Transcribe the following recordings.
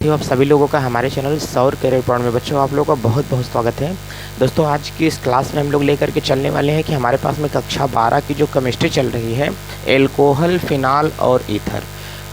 आप सभी लोगों का हमारे चैनल सौर कैरियर पॉइंट में बच्चों आप लोगों का बहुत बहुत स्वागत है। दोस्तों आज की इस क्लास में हम लोग लेकर के चलने वाले हैं कि हमारे पास में कक्षा 12 की जो केमिस्ट्री चल रही है एल्कोहल, फिनाल और ईथर।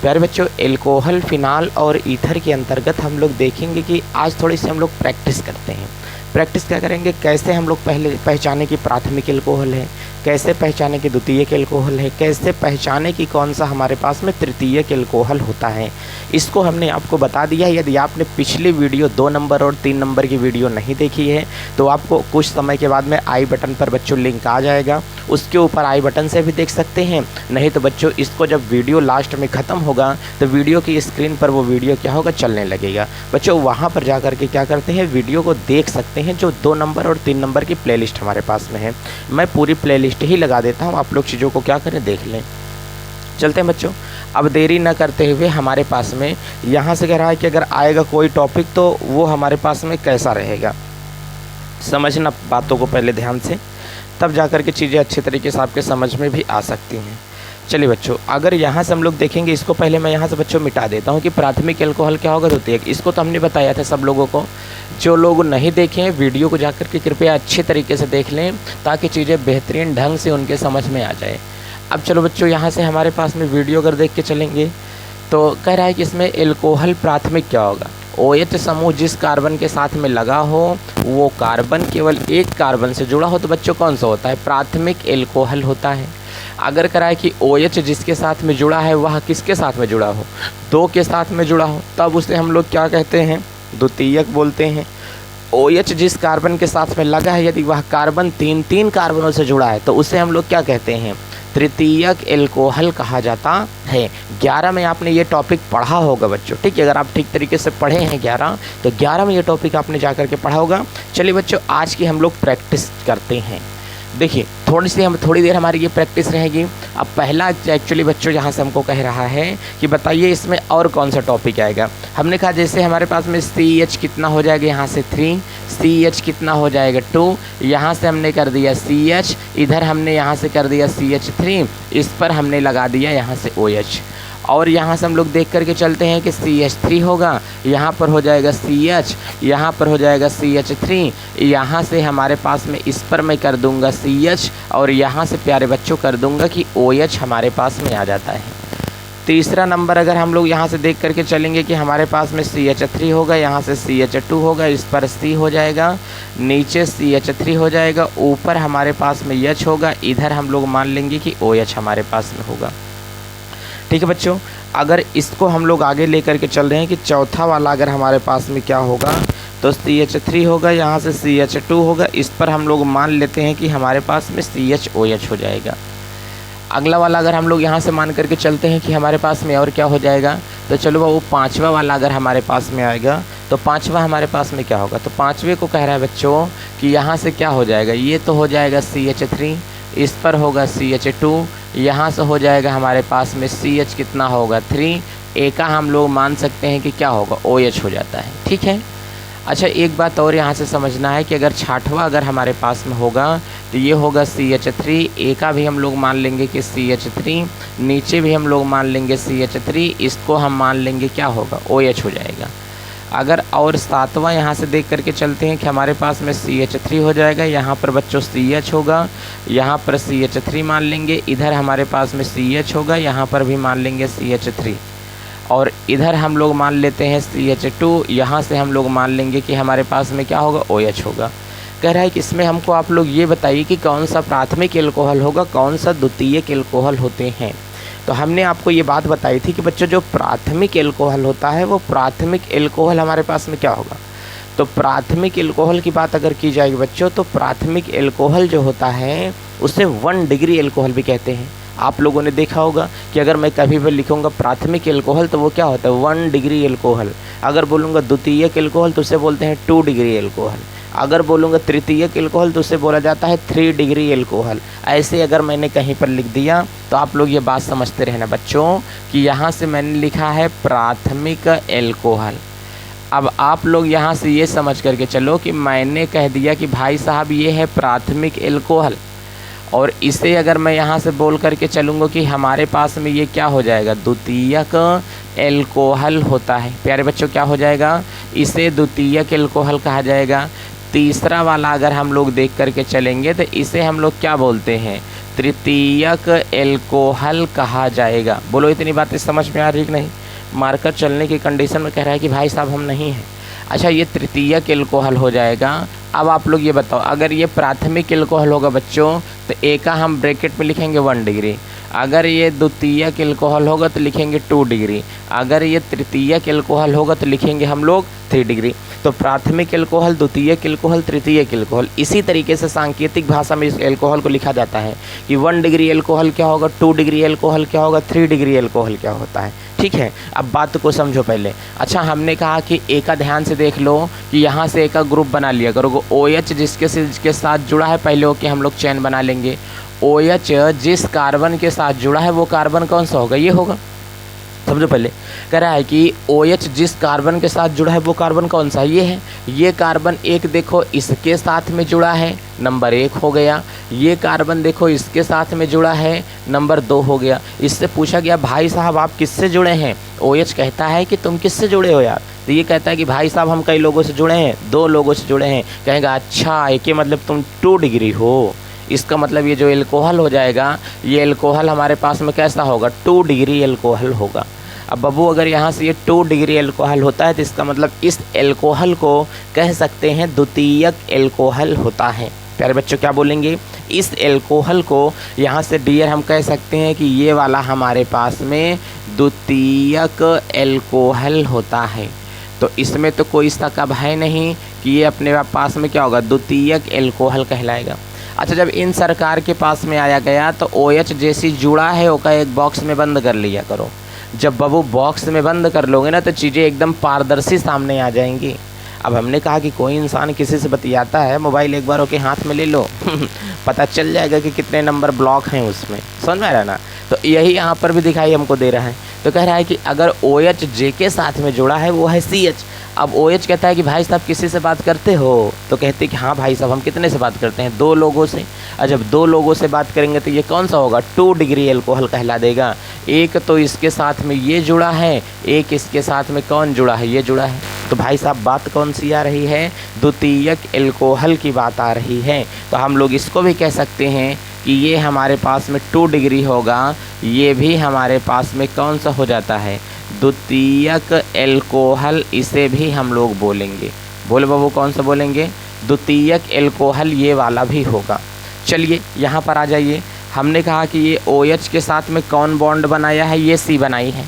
प्यारे बच्चों, एल्कोहल, फिनाल और ईथर के अंतर्गत हम लोग देखेंगे कि आज थोड़ी सी हम लोग प्रैक्टिस करते हैं। प्रैक्टिस क्या करेंगे, कैसे हम लोग पहले पहचाने कि प्राथमिक एल्कोहल है, कैसे पहचाने कि द्वितीयक एल्कोहल है, कैसे पहचाने कि कौन सा हमारे पास में तृतीयक एल्कोहल होता है। इसको हमने आपको बता दिया है। यदि आपने पिछली वीडियो 2 नंबर और 3 नंबर की वीडियो नहीं देखी है तो आपको कुछ समय के बाद में आई बटन पर बच्चों लिंक आ जाएगा, उसके ऊपर आई बटन से भी देख सकते हैं। नहीं तो बच्चों इसको जब वीडियो लास्ट में ख़त्म होगा तो वीडियो की स्क्रीन पर वो वीडियो क्या होगा, चलने लगेगा। बच्चों वहाँ पर जा कर के क्या करते हैं, वीडियो को देख सकते हैं। जो 2 नंबर और 3 नंबर की प्लेलिस्ट हमारे पास में है, मैं पूरी प्लेलिस्ट ही लगा देता हूँ, आप लोग चीज़ों को क्या करें, देख लें। चलते हैं बच्चों, अब देरी न करते हुए हमारे पास में यहाँ से कह रहा है कि अगर आएगा कोई टॉपिक तो वो हमारे पास में कैसा रहेगा। समझना बातों को पहले ध्यान से, तब जाकर के चीज़ें अच्छी तरीके से आपके समझ में भी आ सकती हैं। चलिए बच्चों, अगर यहाँ से हम लोग देखेंगे, इसको पहले मैं यहाँ से बच्चों मिटा देता हूँ कि प्राथमिक एल्कोहल क्या होगा, द्वितीयक। इसको तो हमने बताया था सब लोगों को। जो लोग नहीं देखे हैं वीडियो को जाकर के कृपया अच्छे तरीके से देख लें ताकि चीज़ें बेहतरीन ढंग से उनके समझ में आ जाए। अब चलो बच्चों, यहाँ से हमारे पास में वीडियो अगर देख के चलेंगे तो कह रहा है कि इसमें एल्कोहल प्राथमिक क्या होगा। OH समूह जिस कार्बन के साथ में लगा हो वो कार्बन केवल एक कार्बन से जुड़ा हो तो बच्चों कौन सा होता है, प्राथमिक एल्कोहल होता है। अगर कह रहा है कि OH जिसके साथ में जुड़ा है वह किसके साथ में जुड़ा हो, 2 के साथ में जुड़ा हो, तब उसे हम लोग क्या कहते हैं, द्वितीयक बोलते हैं। OH जिस कार्बन के साथ में लगा है यदि वह कार्बन 3 कार्बनों से जुड़ा है तो उसे हम लोग क्या कहते हैं, तृतीयक एल्कोहल कहा जाता है। 11 में आपने ये टॉपिक पढ़ा होगा बच्चों, ठीक है। अगर आप ठीक तरीके से पढ़े हैं 11 तो 11 में ये टॉपिक आपने जा करके पढ़ा होगा। चलिए बच्चों, आज की हम लोग प्रैक्टिस करते हैं। देखिए थोड़ी देर हमारी ये प्रैक्टिस रहेगी। अब पहला एक्चुअली बच्चों यहाँ से हमको कह रहा है कि बताइए इसमें और कौन सा टॉपिक आएगा। हमने कहा जैसे हमारे पास में CH कितना हो जाएगा, यहाँ से 3, CH कितना हो जाएगा 2, यहाँ से हमने कर दिया CH, इधर हमने यहाँ से कर दिया CH3, इस पर हमने लगा दिया यहाँ से OH। और यहाँ से हम लोग देख करके चलते हैं कि CH3 होगा, यहाँ पर हो जाएगा CH, यहाँ पर हो जाएगा CH3, यहाँ से हमारे पास में इस पर मैं कर दूंगा CH और यहाँ से प्यारे बच्चों कर दूंगा कि OH हमारे पास में आ जाता है। तीसरा नंबर अगर हम लोग यहाँ से देख करके चलेंगे कि हमारे पास में CH3 होगा, यहाँ से CH2 होगा, इस पर C हो जाएगा, नीचे CH3 हो जाएगा, ऊपर हमारे पास में H होगा, इधर हम लोग मान लेंगे कि OH हमारे पास में होगा। ठीक है बच्चों, अगर इसको हम लोग आगे लेकर के चल रहे हैं कि चौथा वाला अगर हमारे पास में क्या होगा तो CH3 होगा, यहाँ से CH2 होगा, इस पर हम लोग मान लेते हैं कि हमारे पास में CHOH हो जाएगा। अगला वाला अगर हम लोग यहाँ से मान करके चलते हैं कि हमारे पास में और क्या हो जाएगा, तो चलो वो 5वां वाला अगर हमारे पास में आएगा तो 5वां हमारे पास में क्या होगा, तो 5वें को कह रहा है बच्चों कि यहाँ से क्या हो जाएगा, ये तो हो जाएगा CH3, इस पर होगा CH2, यहाँ से हो जाएगा हमारे पास में CH कितना होगा 3, A का हम लोग मान सकते हैं कि क्या होगा, OH हो जाता है। ठीक है। अच्छा एक बात और यहाँ से समझना है कि अगर 6वां अगर हमारे पास में होगा तो ये होगा CH3, A का भी हम लोग मान लेंगे कि CH3, नीचे भी हम लोग मान लेंगे CH3, इसको हम मान लेंगे क्या होगा, OH हो जाएगा। अगर और 7वां यहाँ से देख करके चलते हैं कि हमारे पास में CH3 हो जाएगा, यहाँ पर बच्चों CH होगा, यहाँ पर CH3 मान लेंगे, इधर हमारे पास में CH होगा, यहाँ पर भी मान लेंगे CH3 और इधर हम लोग मान लेते हैं CH2, यहाँ से हम लोग मान लेंगे कि हमारे पास में क्या होगा, OH होगा। कह रहा है कि इसमें हमको आप लोग ये बताइए कि कौन सा प्राथमिक एल्कोहल होगा, कौन सा द्वितीयक एल्कोहल होते हैं। तो हमने आपको ये बात बताई थी कि बच्चों जो प्राथमिक एल्कोहल होता है वो प्राथमिक एल्कोहल हमारे पास में क्या होगा, तो प्राथमिक एल्कोहल की बात अगर की जाएगी बच्चों तो प्राथमिक एल्कोहल जो होता है उसे 1 डिग्री एल्कोहल भी कहते हैं। आप लोगों ने देखा होगा कि अगर मैं कभी भी लिखूंगा प्राथमिक एल्कोहल तो वो क्या होता है, 1 डिग्री एल्कोहल। अगर बोलूँगा द्वितीयक एल्कोहल तो उसे बोलते हैं 2 डिग्री एल्कोहल। अगर बोलूँगा तृतीयक एल्कोहल तो उसे बोला जाता है 3 डिग्री एल्कोहल। ऐसे अगर मैंने कहीं पर लिख दिया तो आप लोग ये बात समझते रहना बच्चों कि यहाँ से मैंने लिखा है प्राथमिक एल्कोहल। अब आप लोग यहाँ से ये समझ करके चलो कि मैंने कह दिया कि भाई साहब ये है प्राथमिक एल्कोहल, और इसे अगर मैं यहाँ से बोल करके चलूँगा कि हमारे पास में ये क्या हो जाएगा, द्वितीयक एल्कोहल होता है। प्यारे बच्चों क्या हो जाएगा, इसे द्वितीयक एल्कोहल कहा जाएगा। तीसरा वाला अगर हम लोग देख करके चलेंगे तो इसे हम लोग क्या बोलते हैं, तृतीयक एल्कोहल कहा जाएगा। बोलो इतनी बातें समझ में आ रही कि नहीं। मार्कर चलने की कंडीशन में कह रहा है कि भाई साहब हम नहीं हैं। अच्छा ये तृतीयक एल्कोहल हो जाएगा। अब आप लोग ये बताओ, अगर ये प्राथमिक एल्कोहल होगा बच्चों तो ए का हम ब्रैकेट में लिखेंगे 1 डिग्री, अगर ये द्वितीयक एल्कोहल होगा तो लिखेंगे 2 डिग्री, अगर ये तृतीयक एल्कोहल होगा तो लिखेंगे हम लोग 3 डिग्री। तो प्राथमिक एल्कोहल, द्वितीयक एल्कोहल, तृतीयक एल्कोहल, इसी तरीके से सांकेतिक भाषा में इस एल्कोहल को लिखा जाता है कि 1 डिग्री एल्कोहल क्या होगा, 2 डिग्री एल्कोहल क्या होगा, 3 डिग्री एल्कोहल क्या होता है। ठीक है, अब बात को समझो पहले। अच्छा हमने कहा कि ए का ध्यान से देख लो कि यहाँ से ए का ग्रुप बना लिया करो। OH जिसके साथ जुड़ा है पहले ओके हम लोग चैन बना लेंगे। OH जिस कार्बन के साथ जुड़ा है वो कार्बन कौन सा होगा, ये होगा। समझो पहले कह रहा है कि OH जिस कार्बन के साथ जुड़ा है वो कार्बन कौन सा, ये है। ये कार्बन एक देखो इसके साथ में जुड़ा है, नंबर 1 हो गया। ये कार्बन देखो इसके साथ में जुड़ा है, नंबर 2 हो गया। इससे पूछा गया भाई साहब आप किससे जुड़े हैं, OH कहता है कि तुम किससे जुड़े हो यार, तो ये कहता है कि भाई साहब हम कई लोगों से जुड़े हैं, 2 लोगों से जुड़े हैं। कहेगा अच्छा एक मतलब तुम 2 डिग्री हो, इसका मतलब ये जो एल्कोहल हो जाएगा ये एल्कोहल हमारे पास में कैसा होगा, 2 डिग्री एल्कोहल होगा। अब बब्बू अगर यहाँ से ये 2 डिग्री एल्कोहल होता है तो इसका मतलब इस एल्कोहल को कह सकते हैं द्वितीयक एल्कोहल होता है। प्यारे बच्चों क्या बोलेंगे, इस एल्कोहल को यहाँ से डियर हम कह सकते हैं कि ये वाला हमारे पास में द्वितीयक एल्कोहल होता है। तो इसमें तो कोई शक है नहीं कि ये अपने पास में क्या होगा, द्वितीयक एल्कोहल कहलाएगा। अच्छा जब इन सरकार के पास में आया गया तो OH जैसी जुड़ा है उसका एक बॉक्स में बंद कर लिया करो। जब बबू बॉक्स में बंद कर लोगे ना तो चीज़ें एकदम पारदर्शी सामने आ जाएंगी। अब हमने कहा कि कोई इंसान किसी से बतियाता है, मोबाइल एक बार ओके हाथ में ले लो पता चल जाएगा कि कितने नंबर ब्लॉक हैं उसमें, समझ में आ रहा ना। तो यही यहाँ पर भी दिखाई हमको दे रहा है। तो कह रहा है कि अगर OH J के साथ में जुड़ा है वो है CH। अब OH कहता है कि भाई साहब किसी से बात करते हो, तो कहते हैं कि हाँ भाई साहब हम कितने से बात करते हैं, 2 लोगों से। और जब 2 लोगों से बात करेंगे तो ये कौन सा होगा, 2 डिग्री एल्कोहल कहला देगा। एक तो इसके साथ में ये जुड़ा है, एक इसके साथ में कौन जुड़ा है, ये जुड़ा है। तो भाई साहब बात कौन सी आ रही है, द्वितीयक एल्कोहल की बात आ रही है। तो हम लोग इसको भी कह सकते हैं कि ये हमारे पास में 2 डिग्री होगा, ये भी हमारे पास में कौन सा हो जाता है, द्वितीयक एल्कोहल, इसे भी हम लोग बोलेंगे। बोलो बाबू कौन सा बोलेंगे, द्वितीयक एल्कोहल ये वाला भी होगा। चलिए यहाँ पर आ जाइए। हमने कहा कि ये OH के साथ में कौन बॉन्ड बनाया है, ये C बनाई है।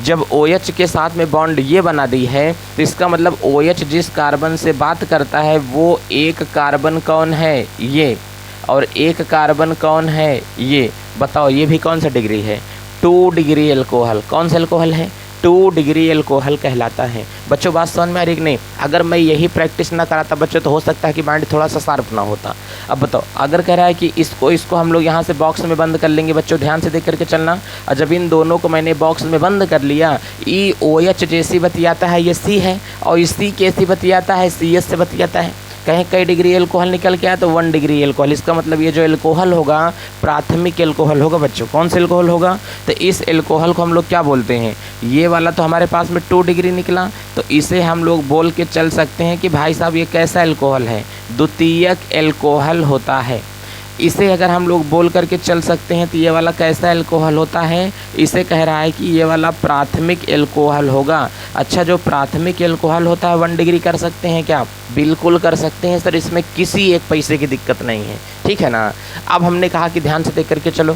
जब OH के साथ में बॉन्ड ये बना दी है तो इसका मतलब OH जिस कार्बन से बात करता है वो एक कार्बन कौन है, ये, और एक कार्बन कौन है, ये। बताओ ये भी कौन सा डिग्री है, 2 डिग्री एल्कोहल। कौन सा एल्कोहल है, 2 डिग्री एल्कोहल कहलाता है। बच्चों बात समझ में आ रही कि नहीं। अगर मैं यही प्रैक्टिस ना कराता बच्चों तो हो सकता है कि माइंड थोड़ा सा शार्प ना होता। अब बताओ अगर कह रहा है कि इसको हम लोग यहाँ से बॉक्स में बंद कर लेंगे, बच्चों ध्यान से देख करके चलना। और जब इन दोनों को मैंने बॉक्स में बंद कर लिया, ई OH जैसी बतियाता है ये C है, और इस C कैसी बतियाता है, CS से बतियाता है। कहीं कई डिग्री एल्कोहल निकल के आया तो 1 डिग्री एल्कोहल। इसका मतलब ये जो एल्कोहल होगा प्राथमिक एल्कोहल होगा बच्चों। कौन सा एल्कोहल होगा, तो इस एल्कोहल को हम लोग क्या बोलते हैं, ये वाला तो हमारे पास में 2 डिग्री निकला, तो इसे हम लोग बोल के चल सकते हैं कि भाई साहब ये कैसा एल्कोहल है, द्वितीयक एल्कोहल होता है। इसे अगर हम लोग बोल करके चल सकते हैं तो ये वाला कैसा एल्कोहल होता है, इसे कह रहा है कि ये वाला प्राथमिक एल्कोहल होगा। अच्छा जो प्राथमिक एल्कोहल होता है 1 डिग्री कर सकते हैं क्या, बिल्कुल कर सकते हैं सर, इसमें किसी एक पैसे की दिक्कत नहीं है, ठीक है ना। अब हमने कहा कि ध्यान से देख करके चलो।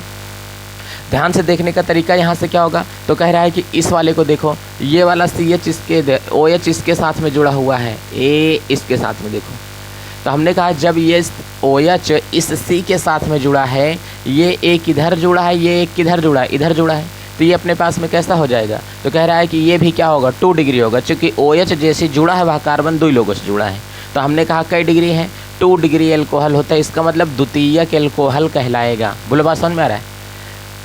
ध्यान से देखने का तरीका यहाँ से क्या होगा, तो कह रहा है कि इस वाले को देखो, ये वाला CH इसके OH इसके साथ में जुड़ा हुआ है, A इसके साथ में देखो। तो हमने कहा जब ये OH इस C के साथ में जुड़ा है, ये एक इधर जुड़ा है, ये एक किधर जुड़ा है, इधर जुड़ा है, तो ये अपने पास में कैसा हो जाएगा, तो कह रहा है कि ये भी क्या होगा, 2 डिग्री होगा। चूँकि OH जैसे जुड़ा है वह कार्बन 2 लोगों से जुड़ा है, तो हमने कहा कई डिग्री है, 2 डिग्री एल्कोहल होता है। इसका मतलब द्वितीयक एल्कोहल कहलाएगा। बोलो बात समझ में आ रहा है।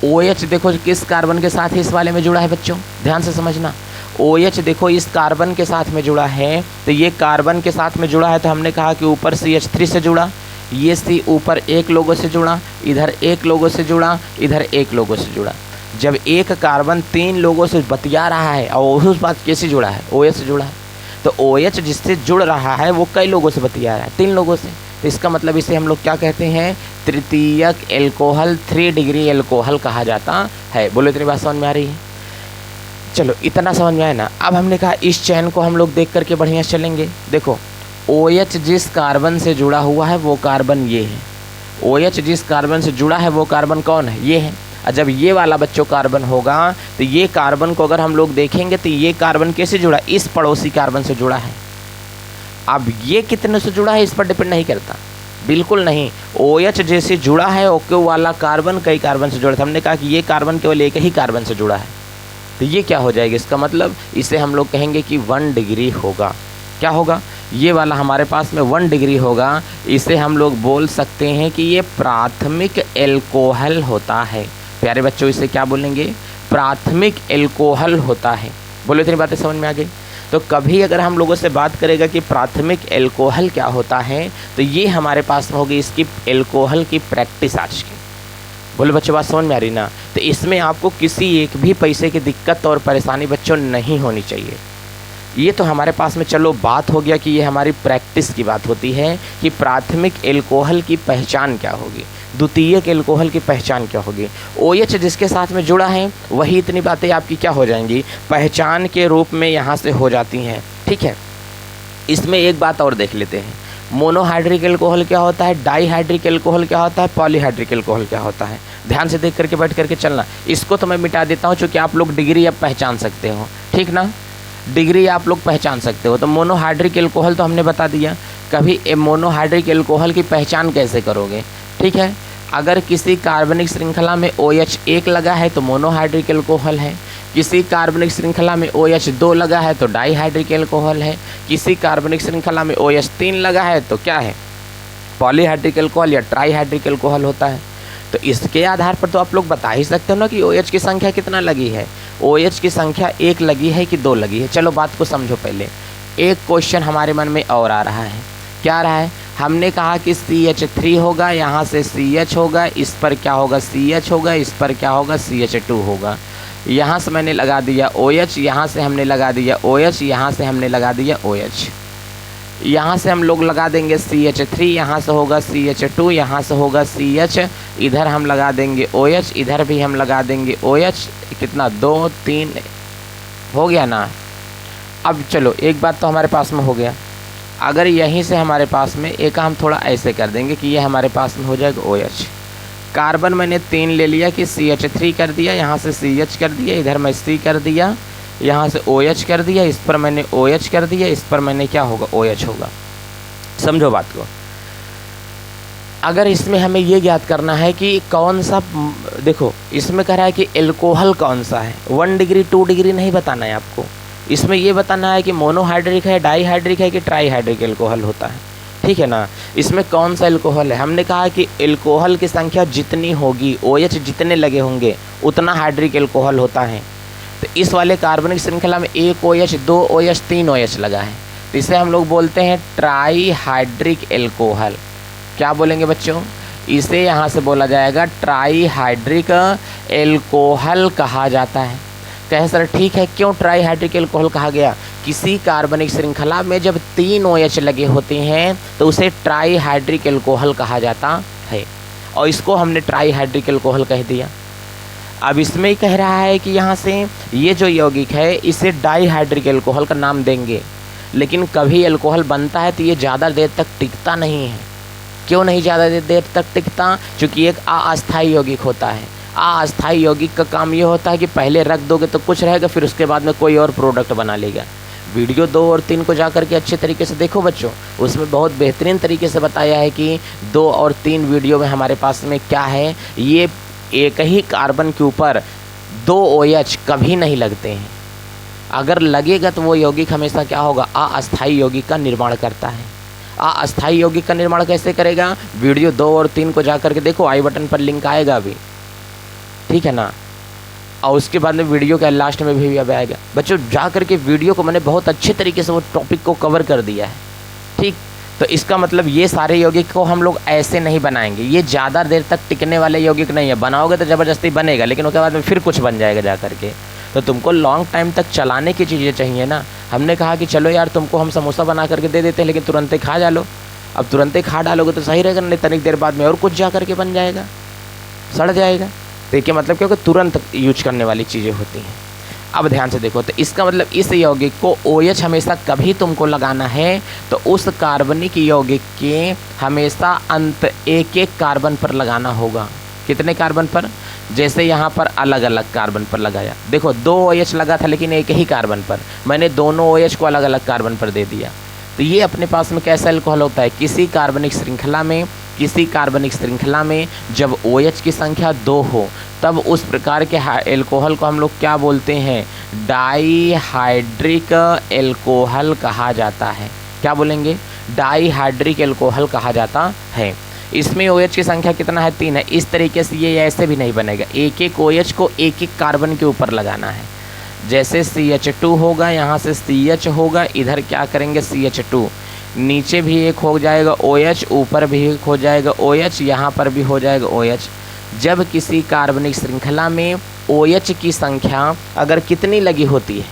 OH देखो किस कार्बन के साथ इस वाले में जुड़ा है बच्चों, ध्यान से समझना। OH देखो इस कार्बन के साथ में जुड़ा है, तो ये कार्बन के साथ में जुड़ा है, तो हमने कहा कि ऊपर CH3 से जुड़ा, ये C ऊपर एक लोगों से जुड़ा, इधर एक लोगों से जुड़ा, इधर एक लोगों से जुड़ा। जब एक कार्बन 3 लोगों से बतिया रहा है और उस बात कैसे जुड़ा है, OH से जुड़ा है, तो OH जिससे जुड़ रहा है वो कई लोगों से बतिया रहा है, 3 लोगों से। तो इसका मतलब इसे हम लोग क्या कहते हैं, तृतीयक एल्कोहल, 3 डिग्री एल्कोहल कहा जाता है। बोलो इतनी बात समझ में आ रही है? चलो इतना समझ में आया ना। अब हमने कहा इस चैन को हम लोग देख करके बढ़िया चलेंगे। देखो OH जिस कार्बन से जुड़ा हुआ है वो कार्बन ये है, OH जिस कार्बन से जुड़ा है वो कार्बन कौन है, ये है। और जब ये वाला बच्चों कार्बन होगा तो ये कार्बन को अगर हम लोग देखेंगे तो ये कार्बन कैसे जुड़ा, इस पड़ोसी कार्बन से जुड़ा है। अब ये कितने से जुड़ा है इस पर डिपेंड नहीं करता, बिल्कुल नहीं। OH जैसे जुड़ा है OQ वाला कार्बन कई कार्बन से जुड़ा था। हमने कहा कि ये कार्बन केवल एक ही कार्बन से जुड़ा है, तो ये क्या हो जाएगा, इसका मतलब इसे हम लोग कहेंगे कि 1 डिग्री होगा। क्या होगा, ये वाला हमारे पास में 1 डिग्री होगा। इसे हम लोग बोल सकते हैं कि ये प्राथमिक एल्कोहल होता है। प्यारे बच्चों इसे क्या बोलेंगे, प्राथमिक एल्कोहल होता है। बोलो इतनी बातें समझ में आ गई? तो कभी अगर हम लोगों से बात करेगा कि प्राथमिक एल्कोहल क्या होता है, तो ये हमारे पास में होगी इसकी एल्कोहल की प्रैक्टिस आज की। बोलो बच्चों बात समझ में आ रही ना? तो इसमें आपको किसी एक भी पैसे की दिक्कत और परेशानी बच्चों नहीं होनी चाहिए। ये तो हमारे पास में चलो बात हो गया कि ये हमारी प्रैक्टिस की बात होती है कि प्राथमिक एल्कोहल की पहचान क्या होगी, द्वितीयक एल्कोहल की पहचान क्या होगी। OH जिसके साथ में जुड़ा है वही इतनी बातें आपकी क्या हो जाएंगी, पहचान के रूप में यहाँ से हो जाती हैं। ठीक है, इसमें एक बात और देख लेते हैं, मोनोहाइड्रिक एल्कोहल क्या होता है, डाईहाइड्रिक एल्कोहल क्या होता है, पॉलीहाइड्रिक एल्कोहल क्या होता है। ध्यान से देख करके बैठ करके चलना। इसको तो मैं मिटा देता हूँ क्योंकि आप लोग डिग्री अब पहचान सकते हो, ठीक ना, डिग्री आप लोग पहचान सकते हो। तो मोनोहाइड्रिक एल्कोहल तो हमने बता दिया। कभी मोनोहाइड्रिक एल्कोहल की पहचान कैसे करोगे, ठीक है, अगर किसी कार्बनिक श्रृंखला में OH 1 लगा है तो मोनोहाइड्रिक एल्कोहल है, किसी कार्बनिक श्रृंखला में OH 2 लगा है तो डाईहाइड्रिक एल्कोहल है, किसी कार्बनिक श्रृंखला में OH 3 लगा है तो क्या है, पॉलीहाइड्रिक एल्कोहल या ट्राईहाइड्रिक एल्कोहल होता है। तो इसके आधार पर तो आप लोग बता ही सकते हो ना कि OH की संख्या कितना लगी है। OH की संख्या 1 लगी है कि 2 लगी है। चलो बात को समझो पहले। एक क्वेश्चन हमारे मन में और आ रहा है, क्या आ रहा है, हमने कहा कि CH3 होगा, यहाँ से CH होगा, इस पर क्या होगा CH होगा, इस पर क्या होगा CH2 होगा। यहाँ से मैंने लगा दिया OH, यहाँ से हमने लगा दिया OH, यहाँ से हमने लगा दिया OH, यहाँ से हम लोग लगा देंगे CH3, यहाँ से होगा CH2, यहाँ से होगा CH, इधर हम लगा देंगे OH, इधर भी हम लगा देंगे OH। कितना, 2 3 हो गया ना। अब चलो एक बात तो हमारे पास में हो गया। अगर यहीं से हमारे पास में एक हम थोड़ा ऐसे कर देंगे कि ये हमारे पास में हो जाएगा OH। कार्बन मैंने 3 ले लिया कि CH3 कर दिया, यहाँ से CH कर दिया, इधर मैं C कर दिया, यहाँ से OH कर दिया, इस पर मैंने OH कर दिया, इस पर मैंने क्या होगा OH होगा। समझो बात को। अगर इसमें हमें ये ज्ञात करना है कि कौन सा, देखो इसमें कह रहा है कि एल्कोहल कौन सा है, 1 डिग्री 2 डिग्री नहीं बताना है आपको। इसमें ये बताना है कि मोनोहाइड्रिक है, डाईहाइड्रिक है कि ट्राईहाइड्रिक एल्कोहल होता है, ठीक है ना। इसमें कौन सा एल्कोहल है, हमने कहा कि एल्कोहल की संख्या जितनी होगी, OH जितने लगे होंगे उतना हाइड्रिक एल्कोहल होता है। तो इस वाले कार्बनिक श्रृंखला में 1 OH 2 OH 3 OH लगा है, तो इसे हम लोग बोलते हैं ट्राईहाइड्रिक एल्कोहल। क्या बोलेंगे बच्चों, इसे यहाँ से बोला जाएगा ट्राईहाइड्रिक एल्कोहल कहा जाता है। कहे सर ठीक है, क्यों ट्राईहाइड्रिक एल्कोहल कहा गया, किसी कार्बनिक श्रृंखला में जब 3 OH लगे होते हैं तो उसे ट्राईहाइड्रिक एल्कोहल कहा जाता है, और इसको हमने ट्राईहाइड्रिक एल्कोहल कह दिया। अब इसमें ही कह रहा है कि यहाँ से ये जो यौगिक है इसे डाईहाइड्रिक एल्कोहल का नाम देंगे, लेकिन कभी एल्कोहल बनता है तो ये ज़्यादा देर तक टिकता नहीं है। क्यों नहीं ज़्यादा देर तक टिकता, क्योंकि एक अस्थायी यौगिक होता है। अस्थायी यौगिक का काम ये होता है कि पहले रख दोगे तो कुछ रहेगा, फिर उसके बाद में कोई और प्रोडक्ट बना लेगा। वीडियो 2 और 3 को जा करके अच्छे तरीके से देखो बच्चों, उसमें बहुत बेहतरीन तरीके से बताया है कि 2 और 3 वीडियो में हमारे पास में क्या है, ये एक ही कार्बन के ऊपर 2 OH कभी नहीं लगते हैं। अगर लगेगा तो वो यौगिक हमेशा क्या होगा, अस्थायी यौगिक का निर्माण करता है। अस्थायी यौगिक का निर्माण कैसे करेगा, वीडियो 2 और 3 को जा करके देखो, आई बटन पर लिंक आएगा अभी, ठीक है ना। और उसके बाद में वीडियो के लास्ट में भी अब आएगा। बच्चों जा करके वीडियो को मैंने बहुत अच्छे तरीके से वो टॉपिक को कवर कर दिया है, ठीक। तो इसका मतलब ये सारे यौगिक को हम लोग ऐसे नहीं बनाएंगे, ये ज़्यादा देर तक टिकने वाले यौगिक नहीं है। बनाओगे तो ज़बरदस्ती बनेगा, लेकिन उसके बाद में फिर कुछ बन जाएगा जा करके। तो तुमको लॉन्ग टाइम तक चलाने की चीज़ें चाहिए ना। हमने कहा कि चलो यार तुमको हम समोसा बना करके दे देते हैं, लेकिन तुरंत ही खा डालो। अब तुरंत ही खा डालोगे तो सही रहेगा, नहीं तनिक देर बाद में और कुछ जा करके बन जाएगा, सड़ जाएगा। तो इसके मतलब क्योंकि तुरंत यूज करने वाली चीज़ें होती हैं। अब ध्यान से देखो, तो इसका मतलब इस यौगिक को OH हमेशा कभी तुमको लगाना है तो उस कार्बनिक यौगिक के हमेशा अंत एक एक कार्बन पर लगाना होगा। कितने कार्बन पर? जैसे यहाँ पर अलग अलग कार्बन पर लगाया, देखो 2 OH लगा था लेकिन एक ही कार्बन पर, मैंने दोनों OH को अलग अलग कार्बन पर दे दिया। तो ये अपने पास में कैसा अल्कोहल होता है? किसी कार्बनिक श्रृंखला में जब OH की संख्या 2 हो तब उस प्रकार के एल्कोहल को हम लोग क्या बोलते हैं? डाईहाइड्रिक एल्कोहल कहा जाता है। क्या बोलेंगे? डाईहाइड्रिक एल्कोहल कहा जाता है। इसमें OH की संख्या कितना है? 3 है। इस तरीके से ये ऐसे भी नहीं बनेगा, एक एक OH को एक एक कार्बन के ऊपर लगाना है। जैसे CH2 होगा, यहाँ से CH होगा, इधर क्या करेंगे CH2, नीचे भी एक हो जाएगा OH, ऊपर भी एक हो जाएगा OH, यहाँ पर भी हो जाएगा OH। जब किसी कार्बनिक श्रृंखला में OH की संख्या अगर कितनी लगी होती है,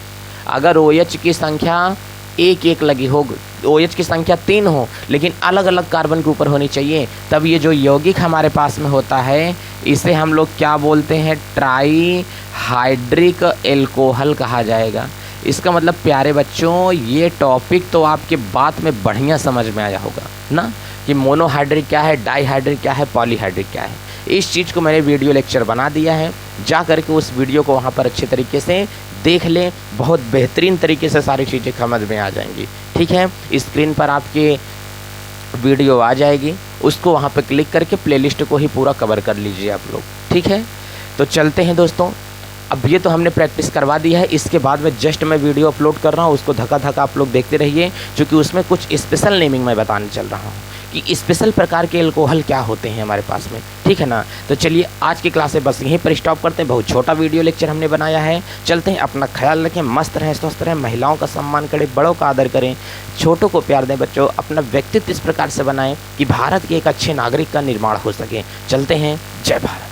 अगर OH की संख्या एक लगी हो, OH की संख्या 3 हो लेकिन अलग अलग कार्बन के ऊपर होनी चाहिए, तब ये जो यौगिक हमारे पास में होता है इसे हम लोग क्या बोलते हैं? ट्राईहाइड्रिक एल्कोहल कहा जाएगा। इसका मतलब प्यारे बच्चों, ये टॉपिक तो आपके बात में बढ़िया समझ में आया होगा ना, कि मोनोहाइड्रिक क्या है, डाईहाइड्रिक क्या है, पॉलीहाइड्रिक क्या है। इस चीज़ को मैंने वीडियो लेक्चर बना दिया है, जा करके उस वीडियो को वहाँ पर अच्छे तरीके से देख लें, बहुत बेहतरीन तरीके से सारी चीज़ें समझ में आ जाएंगी। ठीक है, स्क्रीन पर आपके वीडियो आ जाएगी, उसको वहाँ पर क्लिक करके प्लेलिस्ट को ही पूरा कवर कर लीजिए आप लोग। ठीक है, तो चलते हैं दोस्तों। अब ये तो हमने प्रैक्टिस करवा दी है, इसके बाद में जस्ट मैं वीडियो अपलोड कर रहा हूँ, उसको धक्का आप लोग देखते रहिए, क्योंकि उसमें कुछ स्पेशल नेमिंग मैं बताने चल रहा हूँ कि स्पेशल प्रकार के एल्कोहल क्या होते हैं हमारे पास में। ठीक है ना, तो चलिए आज की क्लास में बस यहीं पर स्टॉप करते हैं। बहुत छोटा वीडियो लेक्चर हमने बनाया है। चलते हैं, अपना ख्याल रखें, मस्त रहें, स्वस्थ रहें, महिलाओं का सम्मान करें, बड़ों का आदर करें, छोटों को प्यार दें। बच्चों, अपना व्यक्तित्व इस प्रकार से बनाएं कि भारत के एक अच्छे नागरिक का निर्माण हो सके। चलते हैं, जय भारत।